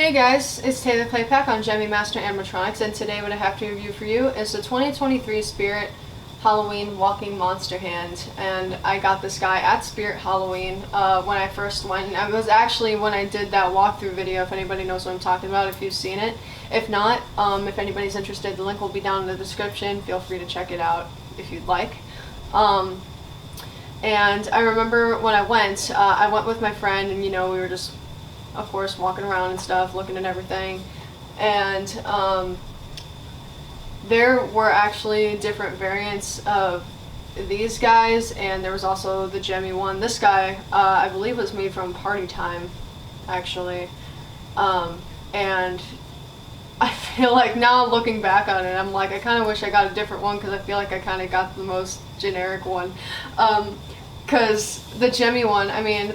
Hey guys, it's Taylor Playpack on Gemmy Master Animatronics, and today what I have to review for you is the 2023 Spirit Halloween Walking Monster Hand. And I got this guy at Spirit Halloween when I first went. And it was actually when I did that walkthrough video, if anybody knows what I'm talking about, if you've seen it. If not, if anybody's interested, the link will be down in the description. Feel free to check it out if you'd like. And I remember when I went with my friend, and we were just, of course, walking around and stuff, looking at everything, and there were actually different variants of these guys, and there was also the Gemmy one. This guy, I believe, was made from Party Time, actually, and I feel like now looking back on it, I'm like, I kind of wish I got a different one, because I feel like I kind of got the most generic one, because the Gemmy one, I mean,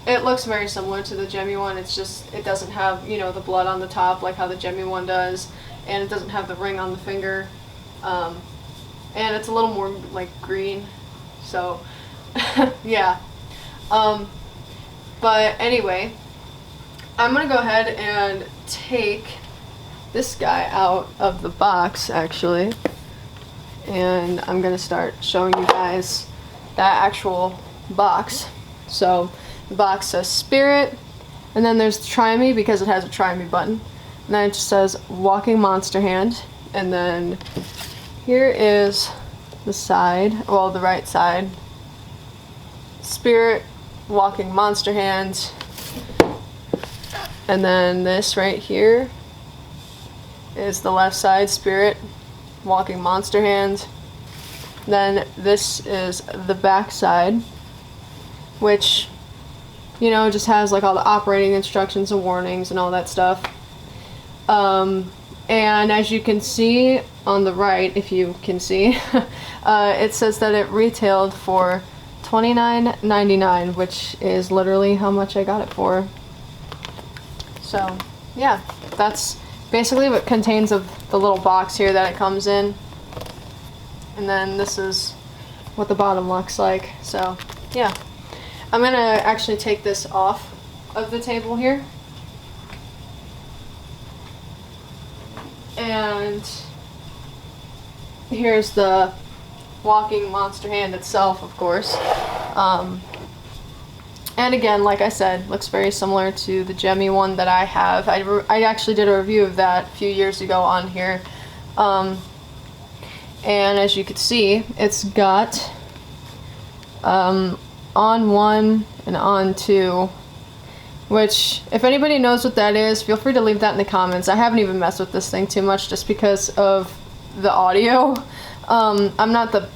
it looks very similar to the Gemmy one. It's just, it doesn't have, the blood on the top like how the Gemmy one does, and it doesn't have the ring on the finger, and it's a little more like green, so yeah. But anyway, I'm gonna go ahead and take this guy out of the box actually, and I'm gonna start showing you guys that actual box. So the box says Spirit, and then there's Try Me because it has a Try Me button, and then it just says Walking Monster Hand, and then here is the side, well, the right side, Spirit Walking Monster Hand, and then this right here is the left side, Spirit Walking Monster Hand. Then this is the back side, which just has like all the operating instructions and warnings and all that stuff. And as you can see on the right, if you can see, it says that it retailed for $29.99, which is literally how much I got it for. So yeah, that's basically what contains of the little box here that it comes in. And then this is what the bottom looks like. So yeah. I'm gonna actually take this off of the table here, and here's the Walking Monster Hand itself, of course, and again, like I said, looks very similar to the Gemmy one that I have. I actually did a review of that a few years ago on here, and as you can see, it's got on 1 and on 2, which, if anybody knows what that is, feel free to leave that in the comments. I haven't even messed with this thing too much just because of the audio. I'm not the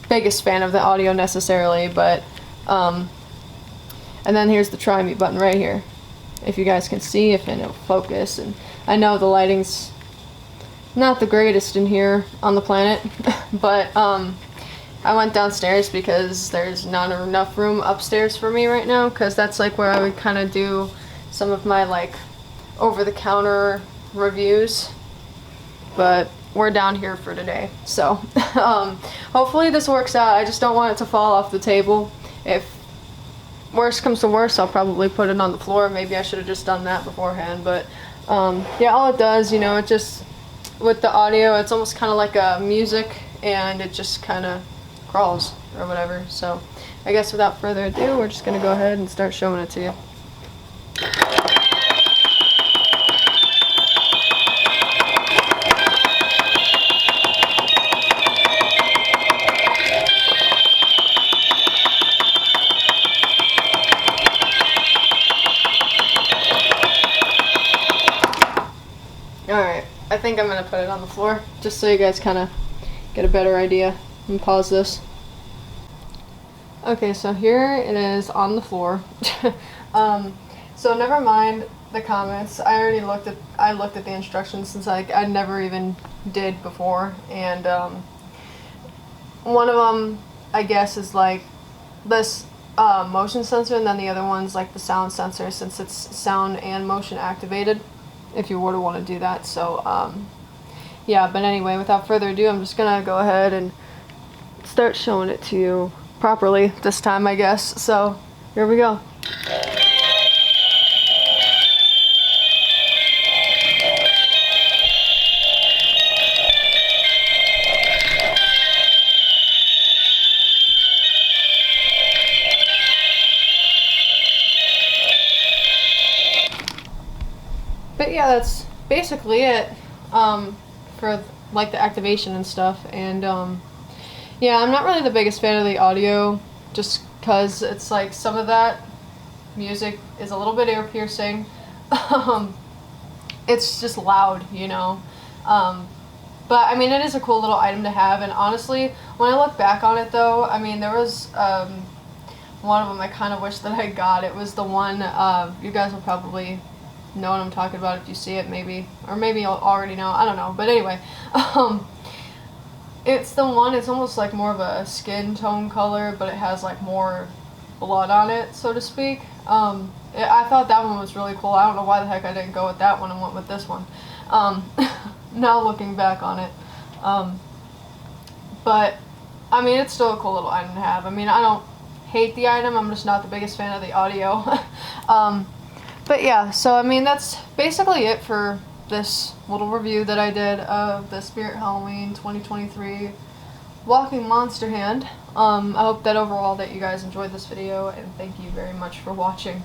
biggest fan of the audio necessarily, but and then here's the Try Me button right here, if you guys can see, if it'll focus. And I know the lighting's not the greatest in here on the planet, but I went downstairs because there's not enough room upstairs for me right now, because that's like where I would kind of do some of my like over-the-counter reviews, but we're down here for today. So hopefully this works out. I just don't want it to fall off the table. If worst comes to worst, I'll probably put it on the floor. Maybe I should have just done that beforehand, but yeah, all it does, it just, with the audio, it's almost kind of like a music, and it just kind of crawls or whatever. So I guess without further ado, we're just gonna go ahead and start showing it to you. Alright, I think I'm gonna put it on the floor just so you guys kind of get a better idea. And pause this. Okay, so here it is on the floor. So never mind the comments. I looked at the instructions, since I never even did before, and one of them, I guess, is like this motion sensor, and then the other one's like the sound sensor, since it's sound and motion activated, if you were to want to do that. So yeah, but anyway, without further ado, I'm just gonna go ahead and start showing it to you properly this time, I guess. So here we go. But yeah, that's basically it for like the activation and stuff. And yeah, I'm not really the biggest fan of the audio, just because it's like some of that music is a little bit ear piercing. It's just loud, you know. But I mean, it is a cool little item to have. And honestly, when I look back on it, though, I mean, there was one of them I kind of wish that I got. It was the one you guys will probably know what I'm talking about if you see it, maybe, or maybe you'll already know. I don't know. But anyway, it's the one. It's almost like more of a skin tone color, but it has like more blood on it, so to speak. I thought that one was really cool. I don't know why the heck I didn't go with that one and went with this one. Now looking back on it. But, I mean, it's still a cool little item to have. I mean, I don't hate the item. I'm just not the biggest fan of the audio. But yeah, so I mean, that's basically it for this little review that I did of the Spirit Halloween 2023 Walking Monster Hand. I hope that overall that you guys enjoyed this video, and thank you very much for watching.